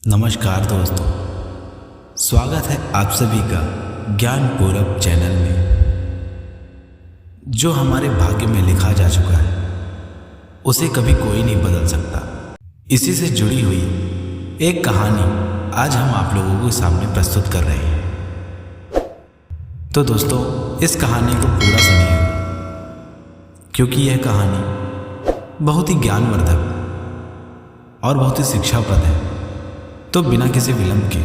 नमस्कार दोस्तों, स्वागत है आप सभी का ज्ञान पूरब चैनल में। जो हमारे भाग्य में लिखा जा चुका है उसे कभी कोई नहीं बदल सकता। इसी से जुड़ी हुई एक कहानी आज हम आप लोगों के सामने प्रस्तुत कर रहे हैं। तो दोस्तों, इस कहानी को पूरा सुनिए क्योंकि यह कहानी बहुत ही ज्ञानवर्धक और बहुत ही शिक्षाप्रद है। तो बिना किसी विलंब के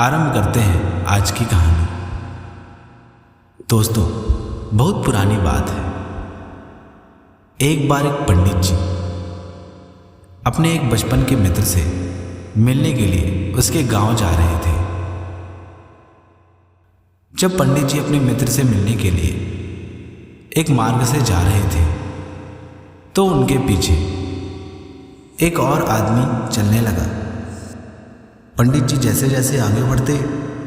आरंभ करते हैं आज की कहानी। दोस्तों, बहुत पुरानी बात है। एक बार एक पंडित जी अपने एक बचपन के मित्र से मिलने के लिए उसके गांव जा रहे थे। जब पंडित जी अपने मित्र से मिलने के लिए एक मार्ग से जा रहे थे तो उनके पीछे एक और आदमी चलने लगा। पंडित जी जैसे जैसे आगे बढ़ते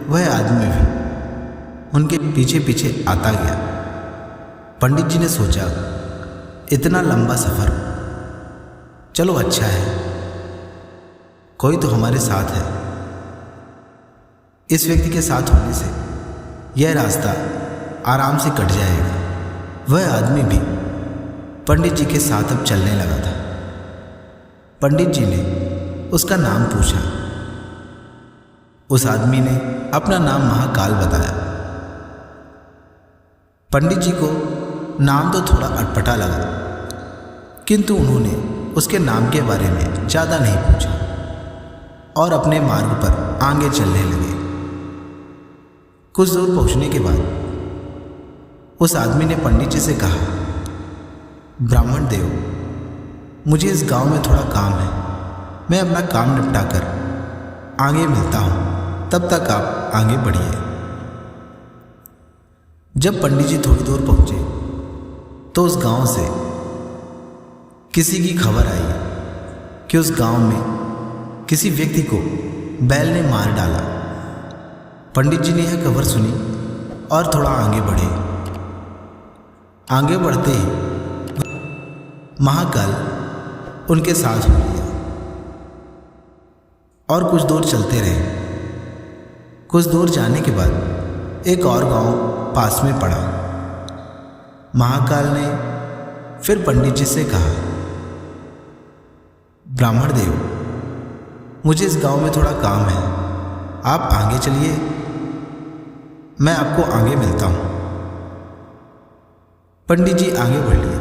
वह आदमी भी उनके पीछे पीछे आता गया। पंडित जी ने सोचा, इतना लंबा सफ़र, चलो अच्छा है, कोई तो हमारे साथ है। इस व्यक्ति के साथ होने से यह रास्ता आराम से कट जाएगा। वह आदमी भी पंडित जी के साथ अब चलने लगा था। पंडित जी ने उसका नाम पूछा। उस आदमी ने अपना नाम महाकाल बताया। पंडित जी को नाम तो थोड़ा अटपटा लगा, किंतु उन्होंने उसके नाम के बारे में ज़्यादा नहीं पूछा और अपने मार्ग पर आगे चलने लगे। कुछ दूर पहुंचने के बाद उस आदमी ने पंडित जी से कहा, ब्राह्मण देव, मुझे इस गांव में थोड़ा काम है, मैं अपना काम निपटा कर आगे मिलता हूँ, तब तक आप आगे बढ़िए। जब पंडित जी थोड़ी दूर पहुंचे तो उस गांव से किसी की खबर आई कि उस गांव में किसी व्यक्ति को बैल ने मार डाला। पंडित जी ने यह खबर सुनी और थोड़ा आगे बढ़े। आगे बढ़ते ही महाकाल उनके साथ हो गया और कुछ दूर चलते रहे। कुछ दूर जाने के बाद एक और गांव पास में पड़ा। महाकाल ने फिर पंडित जी से कहा, ब्राह्मण देव, मुझे इस गांव में थोड़ा काम है, आप आगे चलिए, मैं आपको आगे मिलता हूं। पंडित जी आगे बढ़ लिए।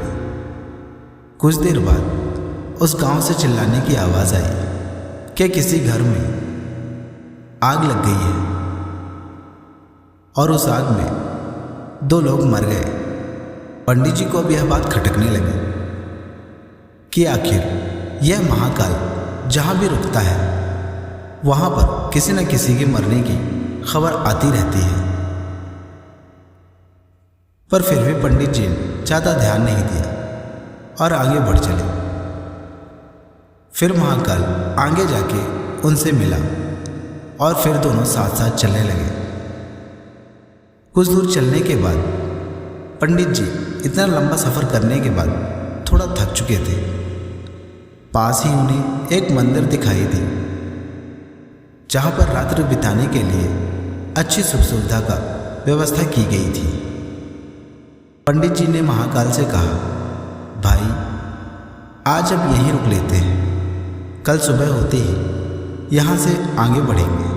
कुछ देर बाद उस गांव से चिल्लाने की आवाज़ आई कि किसी घर में आग लग गई है और उस आग में 2 लोग मर गए। पंडित जी को अब यह बात खटकने लगी कि आखिर यह महाकाल जहाँ भी रुकता है वहाँ पर किसी न किसी के मरने की खबर आती रहती है। पर फिर भी पंडित जी ने ज़्यादा ध्यान नहीं दिया और आगे बढ़ चले। फिर महाकाल आगे जाके उनसे मिला और फिर दोनों साथ साथ चलने लगे। कुछ दूर चलने के बाद पंडित जी इतना लंबा सफ़र करने के बाद थोड़ा थक चुके थे। पास ही उन्हें एक मंदिर दिखाई दी जहाँ पर रात्रि बिताने के लिए अच्छी सुख सुविधा का व्यवस्था की गई थी। पंडित जी ने महाकाल से कहा, भाई, आज अब यहीं रुक लेते हैं, कल सुबह होते ही यहाँ से आगे बढ़ेंगे।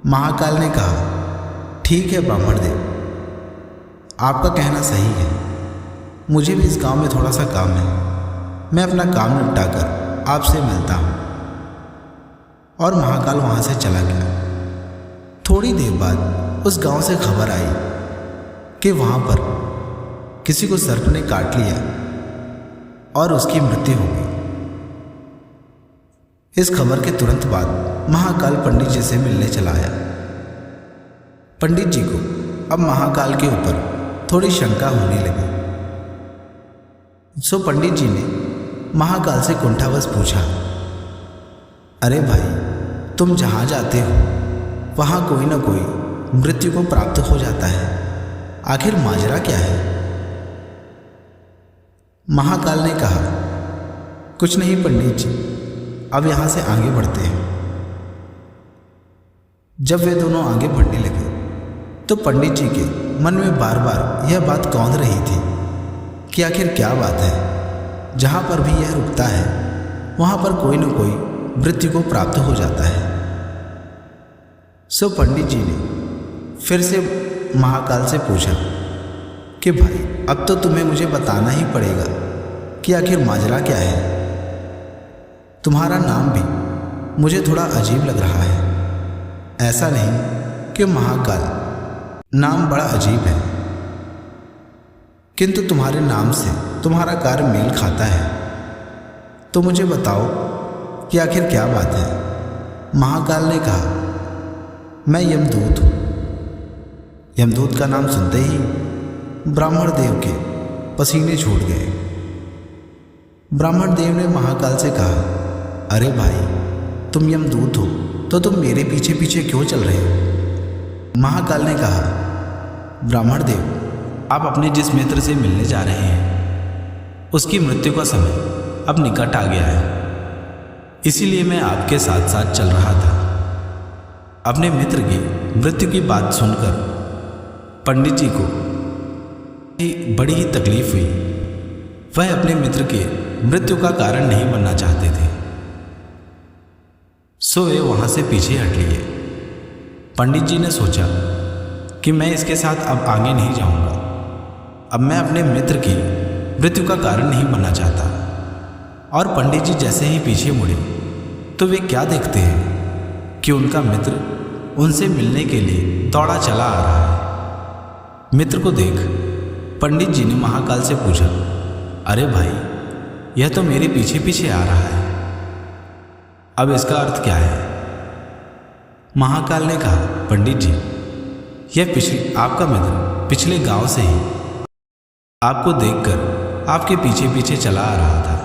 महाकाल ने कहा, ठीक है ब्राह्मण देव, आपका कहना सही है, मुझे भी इस गांव में थोड़ा सा काम है, मैं अपना काम निपटा कर आपसे मिलता हूँ। और महाकाल वहाँ से चला गया। थोड़ी देर बाद उस गांव से खबर आई कि वहाँ पर किसी को सर्प ने काट लिया और उसकी मृत्यु हो गई। इस खबर के तुरंत बाद महाकाल पंडित जी से मिलने चला आया। पंडित जी को अब महाकाल के ऊपर थोड़ी शंका होने लगी। सो पंडित जी ने महाकाल से कुंठावश पूछा, अरे भाई, तुम जहाँ जाते हो वहाँ कोई ना कोई मृत्यु को प्राप्त हो जाता है, आखिर माजरा क्या है? महाकाल ने कहा, कुछ नहीं पंडित जी, अब यहाँ से आगे बढ़ते हैं। जब वे दोनों आगे बढ़ने लगे तो पंडित जी के मन में बार बार यह बात कौंध रही थी कि आखिर क्या बात है, जहाँ पर भी यह रुकता है वहाँ पर कोई न कोई मृत्यु को प्राप्त हो जाता है। सो पंडित जी ने फिर से महाकाल से पूछा कि भाई अब तो तुम्हें मुझे बताना ही पड़ेगा कि आखिर माजरा क्या है। तुम्हारा नाम भी मुझे थोड़ा अजीब लग रहा है। ऐसा नहीं कि महाकाल नाम बड़ा अजीब है, किंतु तुम्हारे नाम से तुम्हारा कार्य मेल खाता है। तो मुझे बताओ कि आखिर क्या बात है। महाकाल ने कहा, मैं यमदूत हूँ। यमदूत का नाम सुनते ही ब्राह्मण देव के पसीने छूट गए। ब्राह्मण देव ने महाकाल से कहा, अरे भाई तुम यमदूत हो तो तुम मेरे पीछे पीछे क्यों चल रहे हो। महाकाल ने कहा, ब्राह्मण देव आप अपने जिस मित्र से मिलने जा रहे हैं उसकी मृत्यु का समय अब निकट आ गया है, इसीलिए मैं आपके साथ साथ चल रहा था। अपने मित्र की मृत्यु की बात सुनकर पंडित जी को बड़ी ही तकलीफ हुई। वह अपने मित्र के मृत्यु का कारण नहीं बनना चाहते थे, सो वे वहां से पीछे हट लिए। पंडित जी ने सोचा कि मैं इसके साथ अब आगे नहीं जाऊंगा। अब मैं अपने मित्र की मृत्यु का कारण नहीं बनना चाहता। और पंडित जी जैसे ही पीछे मुड़े तो वे क्या देखते हैं कि उनका मित्र उनसे मिलने के लिए दौड़ा चला आ रहा है। मित्र को देख पंडित जी ने महाकाल से पूछा, अरे भाई यह तो मेरे पीछे पीछे आ रहा है, अब इसका अर्थ क्या है। महाकाल ने कहा, पंडित जी यह आपका मित्र पिछले गांव से ही आपको देखकर आपके पीछे पीछे चला आ रहा था,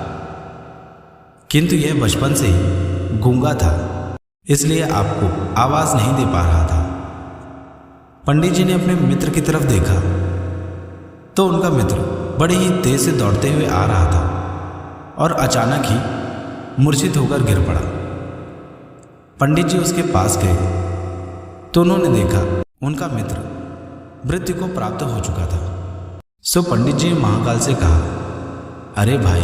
किंतु यह बचपन से ही गूंगा था, इसलिए आपको आवाज नहीं दे पा रहा था। पंडित जी ने अपने मित्र की तरफ देखा तो उनका मित्र बड़े ही तेज से दौड़ते हुए आ रहा था और अचानक ही मूर्छित होकर गिर पड़ा। पंडित जी उसके पास गए तो उन्होंने देखा उनका मित्र मृत्यु को प्राप्त हो चुका था। सो पंडित जी ने महाकाल से कहा, अरे भाई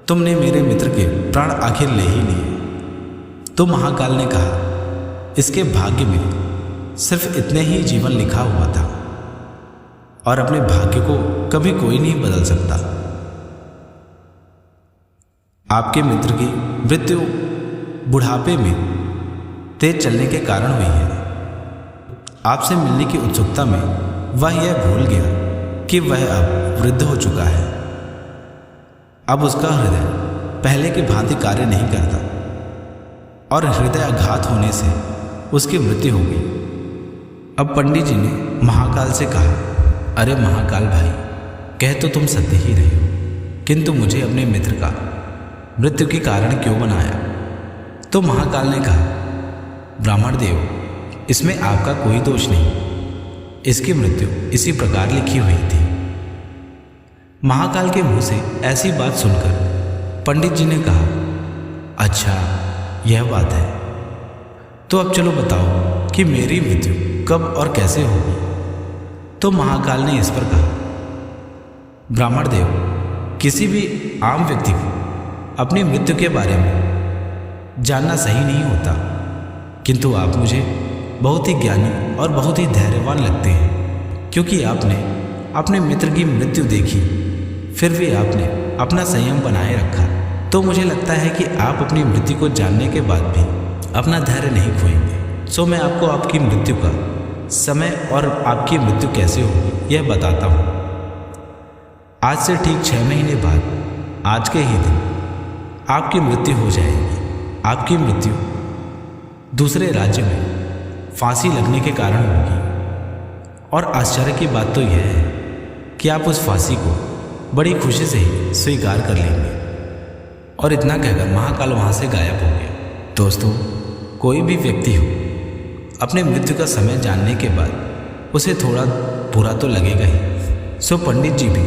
तुमने मेरे मित्र के प्राण आखिर ले ही लिए। तो महाकाल ने कहा, इसके भाग्य में सिर्फ इतने ही जीवन लिखा हुआ था और अपने भाग्य को कभी कोई नहीं बदल सकता। आपके मित्र की मृत्यु बुढ़ापे में तेज चलने के कारण हुई है। आपसे मिलने की उत्सुकता में वह यह भूल गया कि वह अब वृद्ध हो चुका है। अब उसका हृदय पहले की भांति कार्य नहीं करता और हृदयाघात होने से उसकी मृत्यु हो गई। अब पंडित जी ने महाकाल से कहा, अरे महाकाल भाई कह तो तुम सत्य ही रहे हो, किंतु मुझे अपने मित्र का मृत्यु के कारण क्यों बनाया। तो महाकाल ने कहा, ब्राह्मण देव इसमें आपका कोई दोष नहीं, इसकी मृत्यु इसी प्रकार लिखी हुई थी। महाकाल के मुंह से ऐसी बात सुनकर पंडित जी ने कहा, अच्छा यह बात है, तो अब चलो बताओ कि मेरी मृत्यु कब और कैसे होगी। तो महाकाल ने इस पर कहा, ब्राह्मण देव किसी भी आम व्यक्ति को अपनी मृत्यु के बारे में जानना सही नहीं होता, किंतु आप मुझे बहुत ही ज्ञानी और बहुत ही धैर्यवान लगते हैं, क्योंकि आपने अपने मित्र की मृत्यु देखी फिर भी आपने अपना संयम बनाए रखा। तो मुझे लगता है कि आप अपनी मृत्यु को जानने के बाद भी अपना धैर्य नहीं खोएंगे। सो मैं आपको आपकी मृत्यु का समय और आपकी मृत्यु कैसे होगी यह बताता हूँ। आज से ठीक 6 महीने बाद आज के ही दिन आपकी मृत्यु हो जाएगी। आपकी मृत्यु दूसरे राज्य में फांसी लगने के कारण होगी। और आश्चर्य की बात तो यह है कि आप उस फांसी को बड़ी खुशी से ही स्वीकार कर लेंगे। और इतना कहकर महाकाल वहाँ से गायब हो गया। दोस्तों, कोई भी व्यक्ति हो अपने मृत्यु का समय जानने के बाद उसे थोड़ा बुरा तो लगेगा ही। सो पंडित जी भी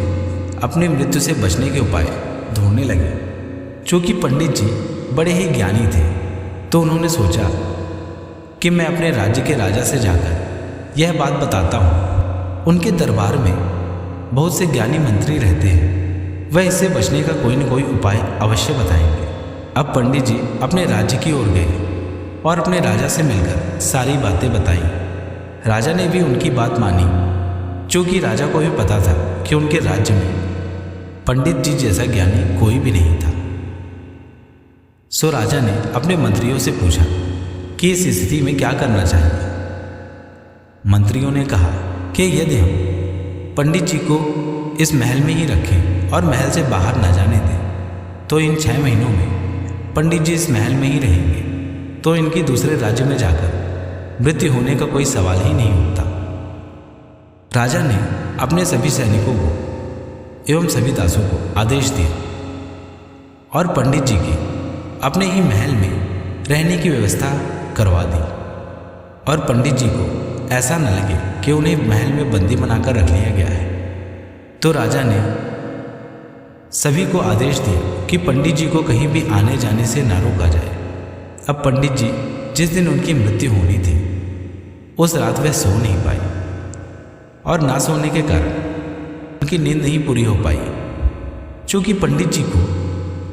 अपनी मृत्यु से बचने के उपाय ढूंढने लगे। चूँकि पंडित जी बड़े ही ज्ञानी थे तो उन्होंने सोचा कि मैं अपने राज्य के राजा से जाकर यह बात बताता हूँ। उनके दरबार में बहुत से ज्ञानी मंत्री रहते हैं, वह इससे बचने का कोई न कोई उपाय अवश्य बताएंगे। अब पंडित जी अपने राज्य की ओर गए और अपने राजा से मिलकर सारी बातें बताई। राजा ने भी उनकी बात मानी, क्योंकि राजा को भी पता था कि उनके राज्य में पंडित जी जैसा ज्ञानी कोई भी नहीं था। सो राजा ने अपने मंत्रियों से पूछा कि इस स्थिति में क्या करना चाहिए। मंत्रियों ने कहा कि यदि हम पंडित जी को इस महल में ही रखें और महल से बाहर न जाने दें तो इन 6 महीनों में पंडित जी इस महल में ही रहेंगे, तो इनकी दूसरे राज्य में जाकर मृत्यु होने का कोई सवाल ही नहीं उठता। राजा ने अपने सभी सैनिकों को एवं सभी दासों को आदेश दिया और पंडित जी की अपने ही महल में रहने की व्यवस्था करवा दी, और पंडित जी को ऐसा न लगे कि उन्हें महल में बंदी बनाकर रख लिया गया है। तो राजा ने सभी को आदेश दिया कि पंडित जी को कहीं भी आने जाने से ना रोका जाए। अब पंडित जी जिस दिन उनकी मृत्यु होनी थी उस रात वह सो नहीं पाए, और ना सोने के कारण उनकी नींद नहीं पूरी हो पाई, क्योंकि पंडित जी को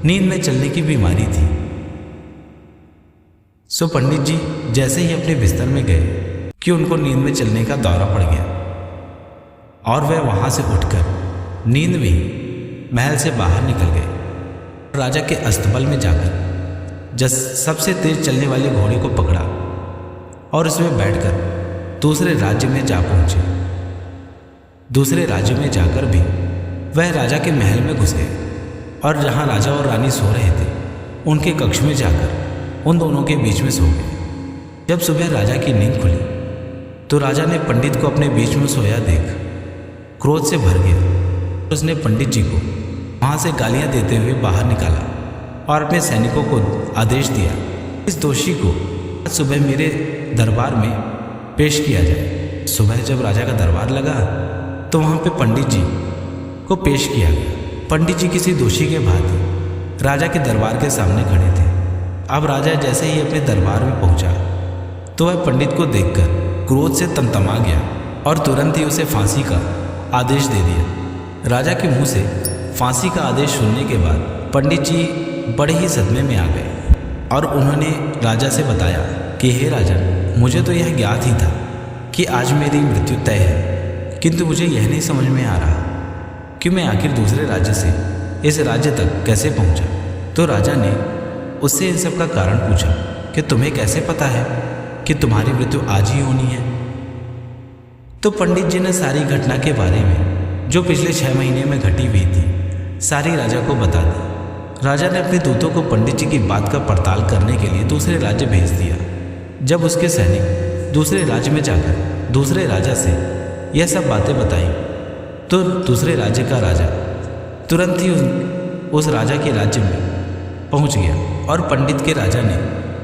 नींद में चलने की बीमारी थी। सो पंडित जी जैसे ही अपने बिस्तर में गए कि उनको नींद में चलने का दौरा पड़ गया, और वह वहां से उठकर नींद में ही महल से बाहर निकल गए। राजा के अस्तबल में जाकर सबसे तेज चलने वाले घोड़े को पकड़ा और उसमें बैठकर दूसरे राज्य में जा पहुंचे। दूसरे राज्य में जाकर भी वह राजा के महल में घुस गए, और जहां राजा और रानी सो रहे थे उनके कक्ष में जाकर उन दोनों के बीच में सो गए। जब सुबह राजा की नींद खुली तो राजा ने पंडित को अपने बीच में सोया देख क्रोध से भर गया। उसने पंडित जी को वहां से गालियां देते हुए बाहर निकाला और अपने सैनिकों को आदेश दिया, इस दोषी को सुबह मेरे दरबार में पेश किया जाए। सुबह जब राजा का दरबार लगा तो वहां पे पंडित जी को पेश किया गया। पंडित जी किसी दोषी के भांति राजा के दरबार के सामने खड़े थे। अब राजा जैसे ही अपने दरबार में पहुंचा तो वह पंडित को देखकर क्रोध से तमतमा गया और तुरंत ही उसे फांसी का आदेश दे दिया। राजा के मुंह से फांसी का आदेश सुनने के बाद पंडित जी बड़े ही सदमे में आ गए, और उन्होंने राजा से बताया कि हे राजन, मुझे तो यह ज्ञात ही था कि आज मेरी मृत्यु तय है, किंतु मुझे यह नहीं समझ में आ रहा कि मैं आखिर दूसरे राज्य से इस राज्य तक कैसे पहुंचा। तो राजा ने उससे इन सब का कारण पूछा कि तुम्हें कैसे पता है कि तुम्हारी मृत्यु आज ही होनी है। तो पंडित जी ने सारी घटना के बारे में जो पिछले 6 महीने में घटी हुई थी सारी राजा को बता दी। राजा ने अपने दूतों को पंडित जी की बात का पड़ताल करने के लिए दूसरे राज्य भेज दिया। जब उसके सैनिक दूसरे राज्य में जाकर दूसरे राजा से यह सब बातें बताई तो दूसरे राज्य का राजा तुरंत ही उस राजा के राज्य में पहुंच गया, और पंडित के राजा ने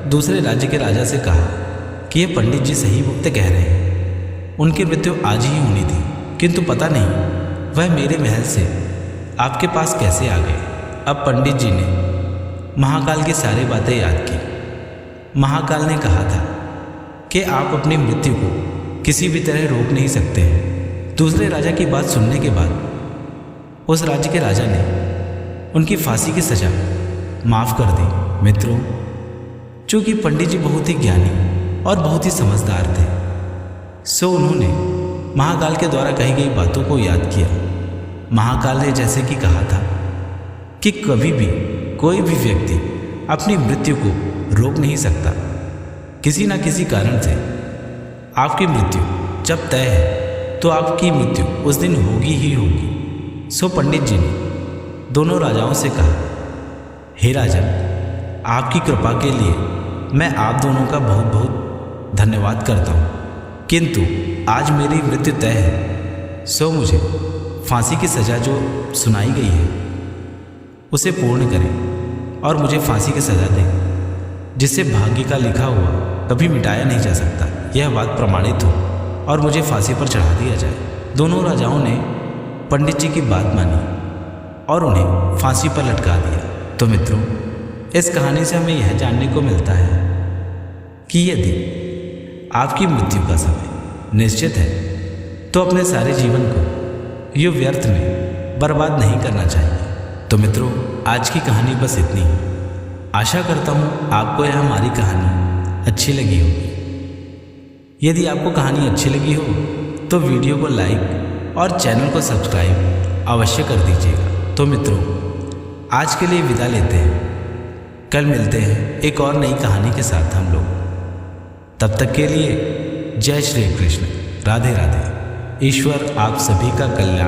दूसरे राज्य के राजा से कहा कि ये पंडित जी सही वक्त कह रहे हैं, उनकी मृत्यु आज ही होनी थी, किंतु पता नहीं वह मेरे महल से आपके पास कैसे आ गए। अब पंडित जी ने महाकाल की सारी बातें याद की। महाकाल ने कहा था कि आप अपनी मृत्यु को किसी भी तरह रोक नहीं सकते हैं। दूसरे राजा की बात सुनने के बाद उस राज्य के राजा ने उनकी फांसी की सजा माफ़ कर दी। मित्रों, चूँकि पंडित जी बहुत ही ज्ञानी और बहुत ही समझदार थे, सो उन्होंने महाकाल के द्वारा कही गई बातों को याद किया। महाकाल ने जैसे कि कहा था कि कभी भी कोई भी व्यक्ति अपनी मृत्यु को रोक नहीं सकता। किसी न किसी कारण से आपकी मृत्यु जब तय है तो आपकी मृत्यु उस दिन होगी ही होगी। सो पंडित जी ने दोनों राजाओं से कहा, हे राजन, आपकी कृपा के लिए मैं आप दोनों का बहुत बहुत धन्यवाद करता हूँ, किंतु आज मेरी मृत्यु तय है, सो मुझे फांसी की सज़ा जो सुनाई गई है उसे पूर्ण करें और मुझे फांसी की सज़ा दें, जिससे भाग्य का लिखा हुआ कभी मिटाया नहीं जा सकता, यह बात प्रमाणित हो और मुझे फांसी पर चढ़ा दिया जाए। दोनों राजाओं ने पंडित जी की बात मानी और उन्हें फांसी पर लटका दिया। तो मित्रों, इस कहानी से हमें यह जानने को मिलता है कि यदि आपकी मृत्यु का समय निश्चित है, तो अपने सारे जीवन को ये व्यर्थ में बर्बाद नहीं करना चाहिए। तो मित्रों, आज की कहानी बस इतनी ही। आशा करता हूँ आपको यह हमारी कहानी अच्छी लगी होगी। यदि आपको कहानी अच्छी लगी हो तो वीडियो को लाइक और चैनल को सब्सक्राइब अवश्य कर दीजिएगा। तो मित्रों, आज के लिए विदा लेते हैं। कल मिलते हैं एक और नई कहानी के साथ हम लोग। तब तक के लिए जय श्री कृष्ण, राधे राधे। ईश्वर आप सभी का कल्याण